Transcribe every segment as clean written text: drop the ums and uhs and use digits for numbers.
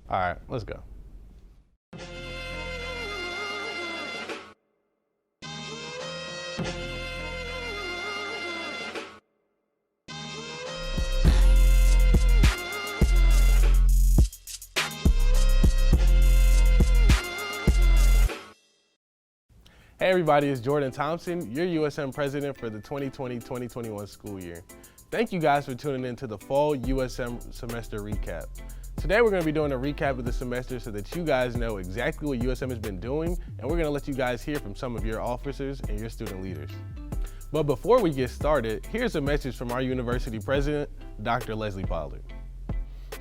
All right, let's go. Hey everybody, it's Jordan Thompson, your USM president for the 2020-2021 school year. Thank you guys for tuning in to the fall USM semester recap. Today we're going to be doing a recap of the semester so that you guys know exactly what USM has been doing, and we're going to let you guys hear from some of your officers and your student leaders. But before we get started, here's a message from our university president, Dr. Leslie Pollard.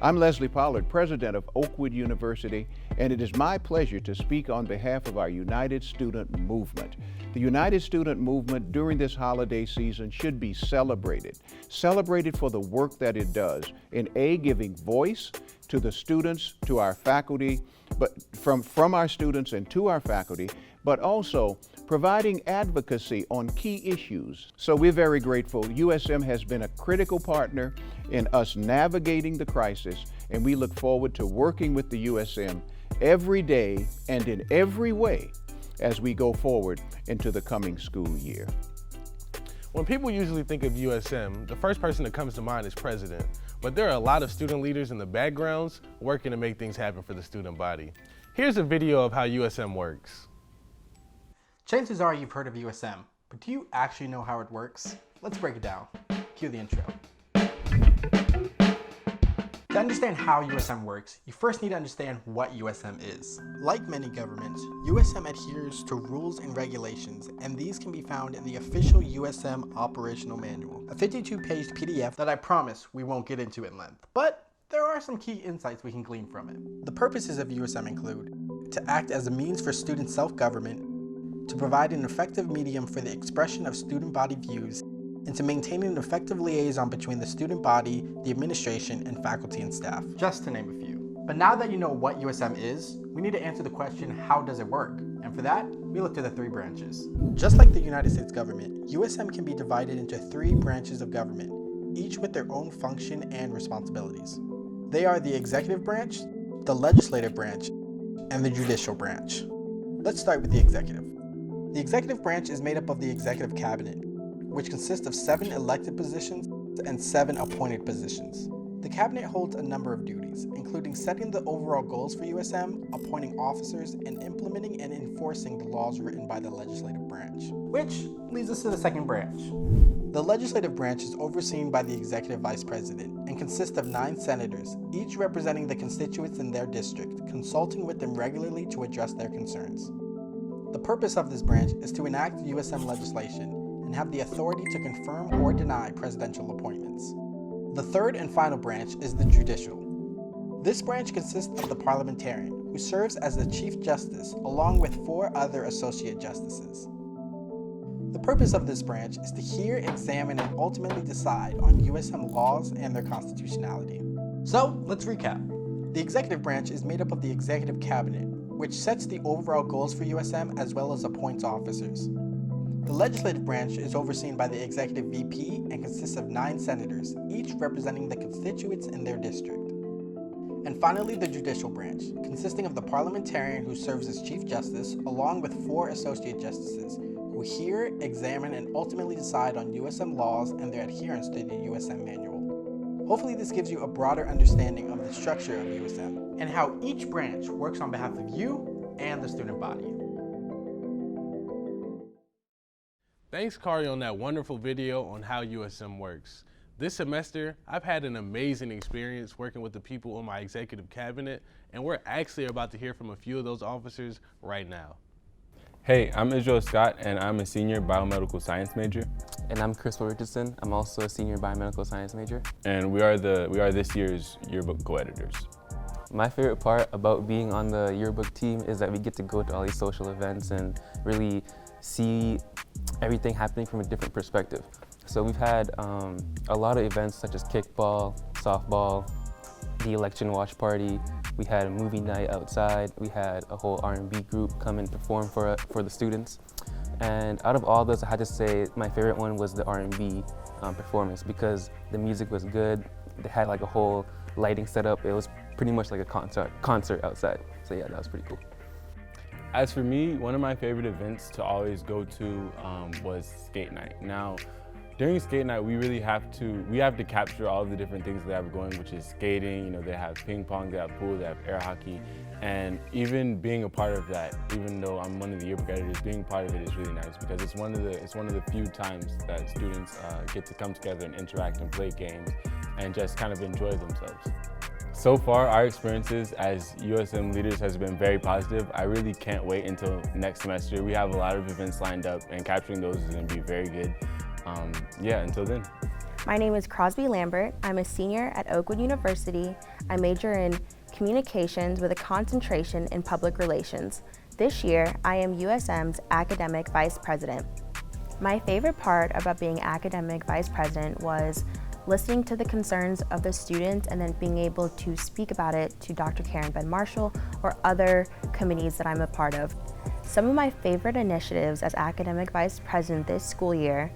I'm Leslie Pollard, president of Oakwood University, and it is my pleasure to speak on behalf of our United Student Movement. The United Student Movement during this holiday season should be celebrated. Celebrated for the work that it does in giving voice to the students, to our faculty, but from our students and to our faculty, but also providing advocacy on key issues. So we're very grateful. USM has been a critical partner in us navigating the crisis, and we look forward to working with the USM every day and in every way as we go forward into the coming school year. When people usually think of USM, the first person that comes to mind is president, but there are a lot of student leaders in the backgrounds working to make things happen for the student body. Here's a video of how USM works. Chances are you've heard of USM, but do you actually know how it works? Let's break it down. Cue the intro. To understand how USM works, you first need to understand what USM is. Like many governments, USM adheres to rules and regulations, and these can be found in the official USM operational manual, a 52-page PDF that I promise we won't get into in length, but there are some key insights we can glean from it. The purposes of USM include to act as a means for student self-government, to provide an effective medium for the expression of student body views, and to maintain an effective liaison between the student body, the administration, and faculty and staff, just to name a few. But now that you know what USM is, we need to answer the question, how does it work? And for that, we look to the three branches. Just like the United States government, USM can be divided into three branches of government, each with their own function and responsibilities. They are the executive branch, the legislative branch, and the judicial branch. Let's start with the executive. The executive branch is made up of the executive cabinet, which consists of 7 elected positions and 7 appointed positions. The cabinet holds a number of duties, including setting the overall goals for USM, appointing officers, and implementing and enforcing the laws written by the legislative branch. Which leads us to the second branch. The legislative branch is overseen by the executive vice president and consists of 9 senators, each representing the constituents in their district, consulting with them regularly to address their concerns. The purpose of this branch is to enact USM legislation and have the authority to confirm or deny presidential appointments. The third and final branch is the judicial. This branch consists of the parliamentarian, who serves as the Chief Justice along with 4 other associate justices. The purpose of this branch is to hear, examine, and ultimately decide on USM laws and their constitutionality. So, let's recap. The executive branch is made up of the executive cabinet, which sets the overall goals for USM as well as appoints officers. The legislative branch is overseen by the executive VP and consists of 9 senators, each representing the constituents in their district. And finally, the judicial branch, consisting of the parliamentarian who serves as Chief Justice, along with 4 associate justices, who hear, examine, and ultimately decide on USM laws and their adherence to the USM manual. Hopefully this gives you a broader understanding of the structure of USM and how each branch works on behalf of you and the student body. Thanks, Kari, on that wonderful video on how USM works. This semester, I've had an amazing experience working with the people on my executive cabinet, and we're actually about to hear from a few of those officers right now. Hey, I'm Israel Scott, and I'm a senior biomedical science major. And I'm Crystal Richardson. I'm also a senior biomedical science major. And we are this year's yearbook co-editors. My favorite part about being on the yearbook team is that we get to go to all these social events and really see everything happening from a different perspective. So we've had a lot of events such as kickball, softball, the election watch party. We had a movie night outside. We had a whole R&B group come and perform for the students. And out of all those, I had to say my favorite one was the R&B performance because the music was good. They had like a whole lighting setup. It was pretty much like a concert outside. So yeah, that was pretty cool. As for me, one of my favorite events to always go to was skate night. Now, during skate night, we have to capture all of the different things they have going, which is skating. You know, they have ping pong, they have pool, they have air hockey, and even being a part of that, even though I'm one of the yearbook editors, being part of it is really nice because it's one of the few times that students get to come together and interact and play games and just kind of enjoy themselves. So far, our experiences as USM leaders has been very positive. I really can't wait until next semester. We have a lot of events lined up, and capturing those is going to be very good. Yeah, until then. My name is Crosby Lambert. I'm a senior at Oakwood University. I major in communications with a concentration in public relations. This year, I am USM's academic vice president. My favorite part about being academic vice president was listening to the concerns of the students and then being able to speak about it to Dr. Karen Ben Marshall or other committees that I'm a part of. Some of my favorite initiatives as academic vice president this school year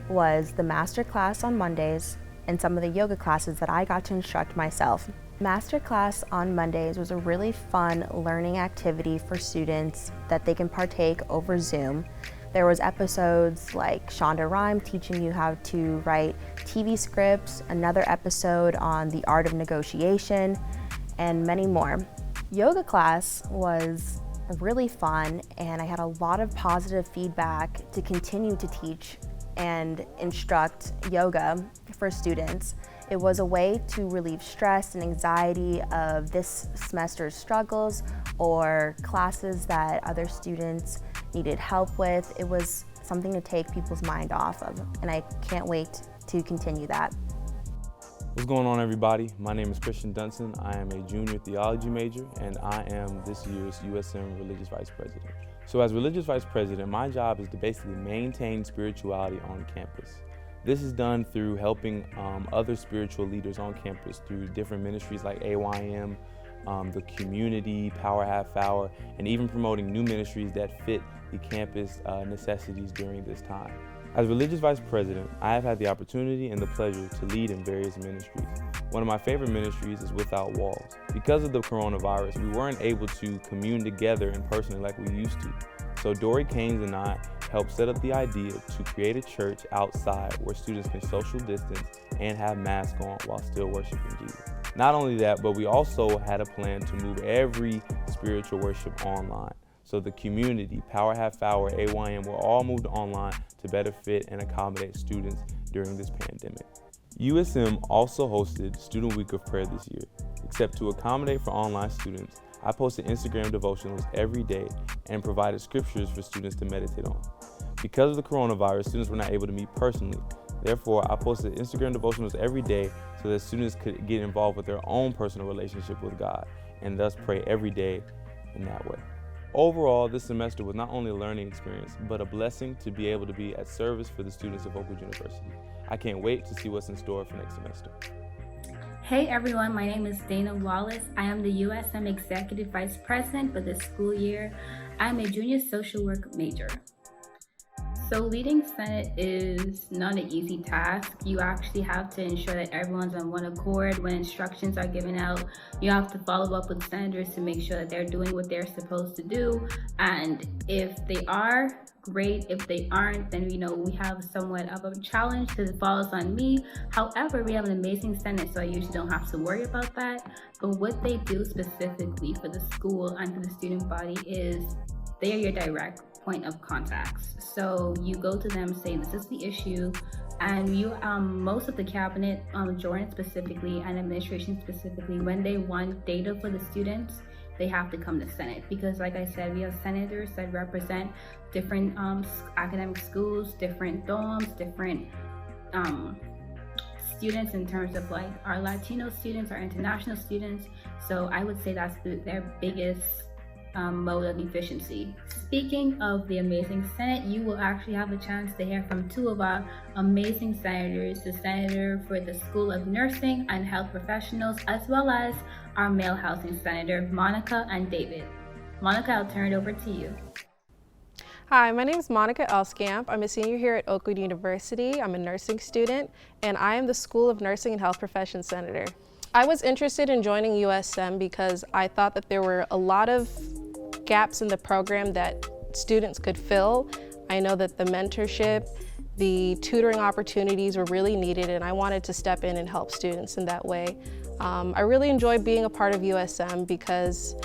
was the master class on Mondays and some of the yoga classes that I got to instruct myself. Master class on Mondays was a really fun learning activity for students that they can partake over Zoom. There was episodes like Shonda Rhimes teaching you how to write TV scripts, another episode on the art of negotiation, and many more. Yoga class was really fun, and I had a lot of positive feedback to continue to teach and instruct yoga for students. It was a way to relieve stress and anxiety of this semester's struggles or classes that other students needed help with. It was something to take people's mind off of, and I can't wait to continue that. What's going on, everybody? My name is Christian Dunson. I am a junior theology major, and I am this year's USM Religious Vice President. So as Religious Vice President, my job is to basically maintain spirituality on campus. This is done through helping other spiritual leaders on campus through different ministries like AYM, the community, Power Half Hour, and even promoting new ministries that fit the campus necessities during this time. As Religious Vice President, I have had the opportunity and the pleasure to lead in various ministries. One of my favorite ministries is Without Walls. Because of the coronavirus, we weren't able to commune together in person like we used to. So Dory Keynes and I helped set up the idea to create a church outside where students can social distance and have masks on while still worshiping Jesus. Not only that, but we also had a plan to move every spiritual worship online. So the community, Power Half Hour, AYM were all moved online to better fit and accommodate students during this pandemic. USM also hosted Student Week of Prayer this year. Except to accommodate for online students, I posted Instagram devotionals every day and provided scriptures for students to meditate on. Because of the coronavirus, students were not able to meet personally. Therefore, I posted Instagram devotionals every day so that students could get involved with their own personal relationship with God and thus pray every day in that way. Overall, this semester was not only a learning experience, but a blessing to be able to be at service for the students of Oakwood University. I can't wait to see what's in store for next semester. Hey everyone, my name is Dana Wallace. I am the USM Executive Vice President for this school year. I'm a junior social work major. So leading Senate is not an easy task. You actually have to ensure that everyone's on one accord. When instructions are given out, you have to follow up with senators to make sure that they're doing what they're supposed to do. And if they are, great. If they aren't, then we have somewhat of a challenge because it falls on me. However, we have an amazing Senate, so I usually don't have to worry about that. But what they do specifically for the school and for the student body is they are your direct point of contacts. So you go to them, say this is the issue, and you most of the cabinet, Jordan specifically and administration specifically, when they want data for the students, they have to come to Senate because, like I said, we have senators that represent different academic schools, different dorms, different students in terms of like our Latino students, our international students. So I would say that's their biggest mode of efficiency. Speaking of the amazing Senate, you will actually have a chance to hear from two of our amazing senators, the senator for the School of Nursing and Health Professionals, as well as our male housing senator, Monica and David. Monica, I'll turn it over to you. Hi, my name is Monica Elskamp. I'm a senior here at Oakwood University. I'm a nursing student, and I am the School of Nursing and Health Professions Senator. I was interested in joining USM because I thought that there were a lot of gaps in the program that students could fill. I know that the mentorship, the tutoring opportunities were really needed, and I wanted to step in and help students in that way. I really enjoyed being a part of USM because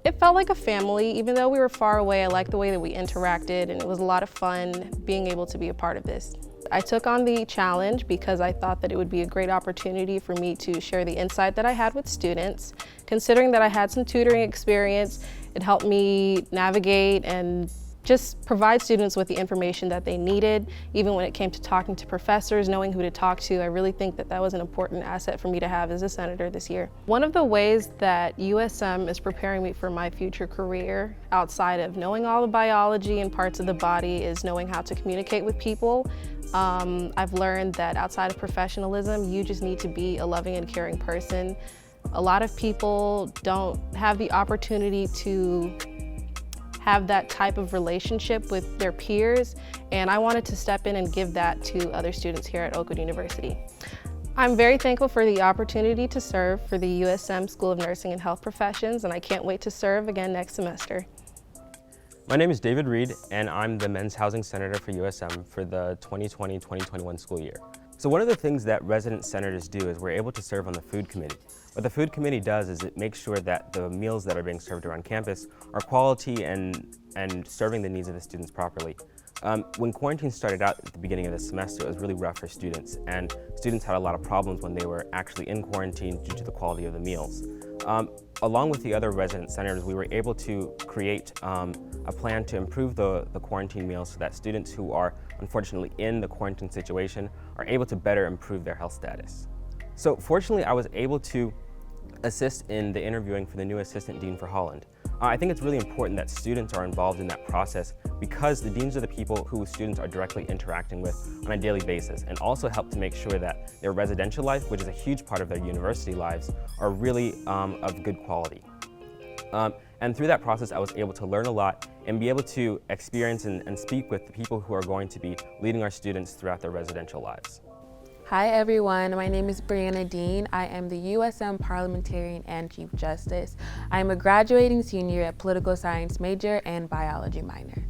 it felt like a family. Even though we were far away, I liked the way that we interacted, and it was a lot of fun being able to be a part of this. I took on the challenge because I thought that it would be a great opportunity for me to share the insight that I had with students. Considering that I had some tutoring experience, it helped me navigate and just provide students with the information that they needed. Even when it came to talking to professors, knowing who to talk to, I really think that that was an important asset for me to have as a senator this year. One of the ways that USM is preparing me for my future career, outside of knowing all the biology and parts of the body, is knowing how to communicate with people. I've learned that outside of professionalism, you just need to be a loving and caring person. A lot of people don't have the opportunity to have that type of relationship with their peers, and I wanted to step in and give that to other students here at Oakwood University. I'm very thankful for the opportunity to serve for the USM School of Nursing and Health Professions, and I can't wait to serve again next semester. My name is David Reed, and I'm the Men's Housing Senator for USM for the 2020-2021 school year. So one of the things that resident senators do is we're able to serve on the food committee. What the food committee does is it makes sure that the meals that are being served around campus are quality and serving the needs of the students properly. When quarantine started out at the beginning of the semester, it was really rough for students, and students had a lot of problems when they were actually in quarantine due to the quality of the meals. Along with the other resident senators, we were able to create a plan to improve the quarantine meals so that students who are unfortunately in the quarantine situation are able to better improve their health status. So fortunately, I was able to assist in the interviewing for the new Assistant Dean for Holland. I think it's really important that students are involved in that process because the deans are the people who students are directly interacting with on a daily basis, and also help to make sure that their residential life, which is a huge part of their university lives, are really of good quality. And through that process, I was able to learn a lot and be able to experience and speak with the people who are going to be leading our students throughout their residential lives. Hi everyone, my name is Brianna Dean. I am the USM Parliamentarian and Chief Justice. I am a graduating senior at Political Science major and Biology minor.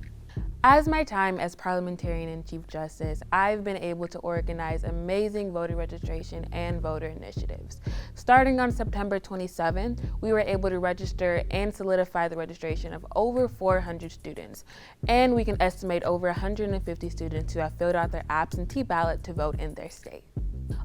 As my time as Parliamentarian and Chief Justice, I've been able to organize amazing voter registration and voter initiatives. Starting on September 27th, we were able to register and solidify the registration of over 400 students, and we can estimate over 150 students who have filled out their absentee ballot to vote in their state.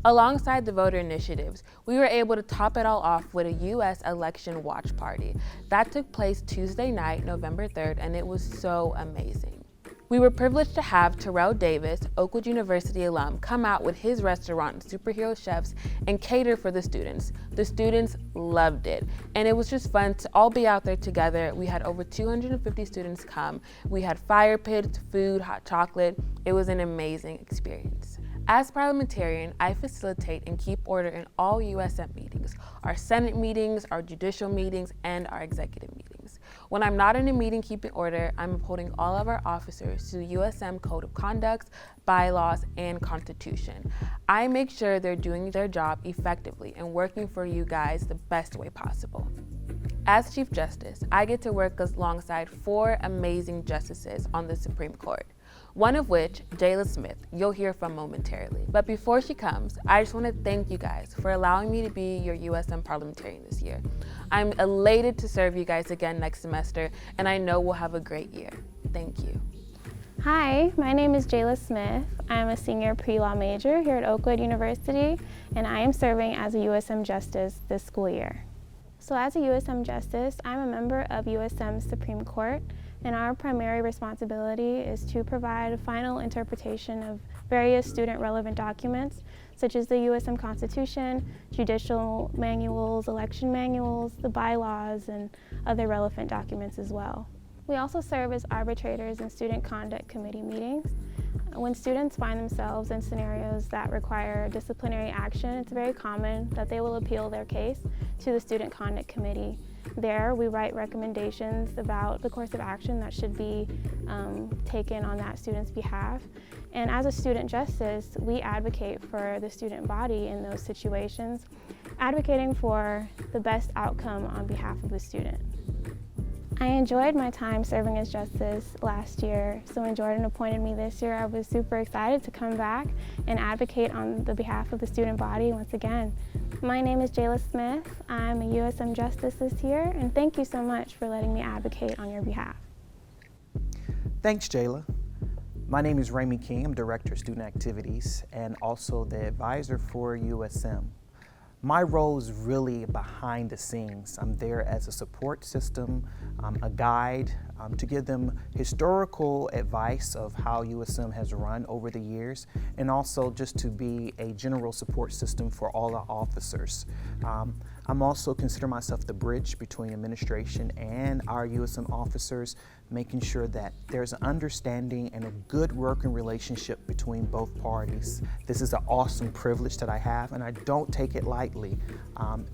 Alongside the voter initiatives, we were able to top it all off with a U.S. election watch party. That took place Tuesday night, November 3rd, and it was so amazing. We were privileged to have Terrell Davis, Oakwood University alum, come out with his restaurant, Superhero Chefs, and cater for the students. The students loved it, and it was just fun to all be out there together. We had over 250 students come. We had fire pits, food, hot chocolate. It was an amazing experience. As parliamentarian, I facilitate and keep order in all USM meetings, our Senate meetings, our judicial meetings, and our executive meetings. When I'm not in a meeting keeping order, I'm upholding all of our officers to the USM Code of Conduct, bylaws, and Constitution. I make sure they're doing their job effectively and working for you guys the best way possible. As Chief Justice, I get to work alongside 4 amazing justices on the Supreme Court. One of which, Jayla Smith, you'll hear from momentarily. But before she comes, I just want to thank you guys for allowing me to be your USM parliamentarian this year. I'm elated to serve you guys again next semester, and I know we'll have a great year. Thank you. Hi, my name is Jayla Smith. I'm a senior pre-law major here at Oakwood University, and I am serving as a USM Justice this school year. So as a USM Justice, I'm a member of USM's Supreme Court, and our primary responsibility is to provide a final interpretation of various student-relevant documents, such as the USM Constitution, judicial manuals, election manuals, the bylaws, and other relevant documents as well. We also serve as arbitrators in student conduct committee meetings. When students find themselves in scenarios that require disciplinary action, it's very common that they will appeal their case to the student conduct committee. There, we write recommendations about the course of action that should be taken on that student's behalf. And as a student justice, we advocate for the student body in those situations, advocating for the best outcome on behalf of the student. I enjoyed my time serving as justice last year, so when Jordan appointed me this year, I was super excited to come back and advocate on the behalf of the student body once again. My name is Jayla Smith. I'm a USM Justice this year, and thank you so much for letting me advocate on your behalf. Thanks, Jayla. My name is Ramey King. I'm Director of Student Activities and also the advisor for USM. My role is really behind the scenes. I'm there as a support system, a guide, to give them historical advice of how USM has run over the years, and also just to be a general support system for all our officers. I'm also consider myself the bridge between administration and our USM officers, making sure that there's an understanding and a good working relationship between both parties. This is an awesome privilege that I have, and I don't take it lightly.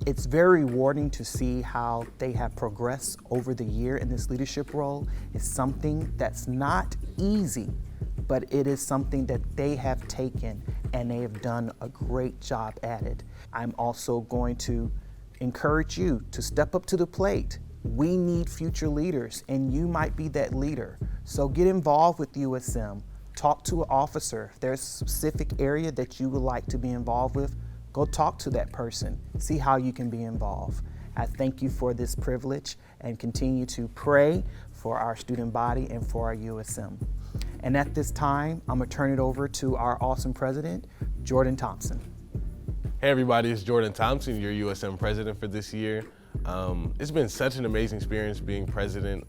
It's very rewarding to see how they have progressed over the year in this leadership role. It's something that's not easy, but it is something that they have taken and they have done a great job at it. I'm also going to encourage you to step up to the plate. We need future leaders, and you might be that leader. So get involved with USM. Talk to an officer. If there's a specific area that you would like to be involved with, go talk to that person. See how you can be involved. I thank you for this privilege and continue to pray for our student body and for our USM. And at this time, I'm gonna turn it over to our awesome president, Jordan Thompson. Hey everybody, it's Jordan Thompson, your USM president for this year. It's been such an amazing experience being president.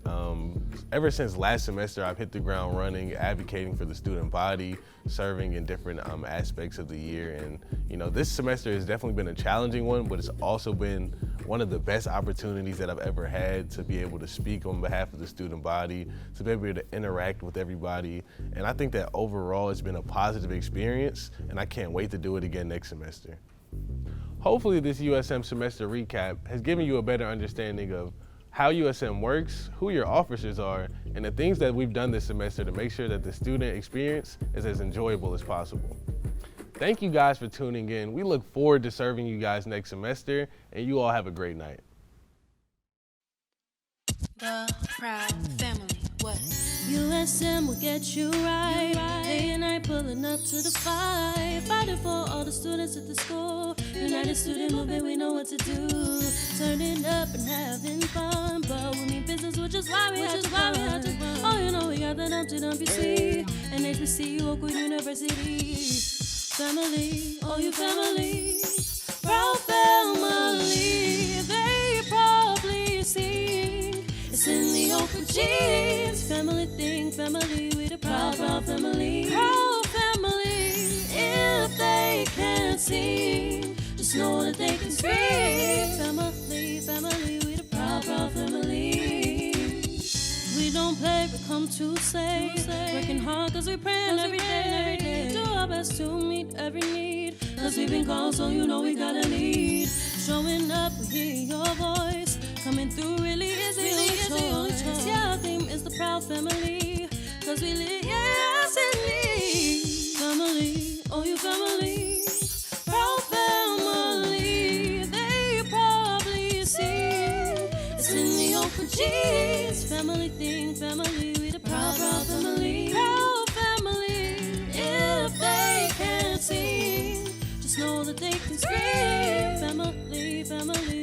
Ever since last semester, I've hit the ground running, advocating for the student body, serving in different aspects of the year. And you know, this semester has definitely been a challenging one, but it's also been one of the best opportunities that I've ever had to be able to speak on behalf of the student body, to be able to interact with everybody. And I think that overall it's been a positive experience, and I can't wait to do it again next semester. Hopefully this USM semester recap has given you a better understanding of how USM works, who your officers are, and the things that we've done this semester to make sure that the student experience is as enjoyable as possible. Thank you guys for tuning in. We look forward to serving you guys next semester, and you all have a great night. The proud family, what? USM will get you right. Day and night pulling up to the fight. Fighting for all the students at the school. United Student Movement, we know what to do. Turning up and having fun. But we mean business, which is why we had to run. Oh, you know we got the Dumpty C. And HBCU, Oakwood University. Family, oh you family. Proud family. They probably sing. It's in the Oakwood jeans. Family thing, family, we the proud family. Proud family. If they can't sing, just know that they can scream. Family, family, we the proud family. We don't play, we come to slay. Working hard cause we praying every day. Do our best to meet every need. Cause we've been called, so you know we gotta lead. Showing up, we hear your voice. Coming through really is the only choice. Yeah, our theme is the proud family. Cause we live, yes indeed. Family, oh you family. Proud family. They probably sing. It's in the open jeans. Family thing, family, we the proud family. Proud family. If they can't sing, just know that they can scream. Family, family.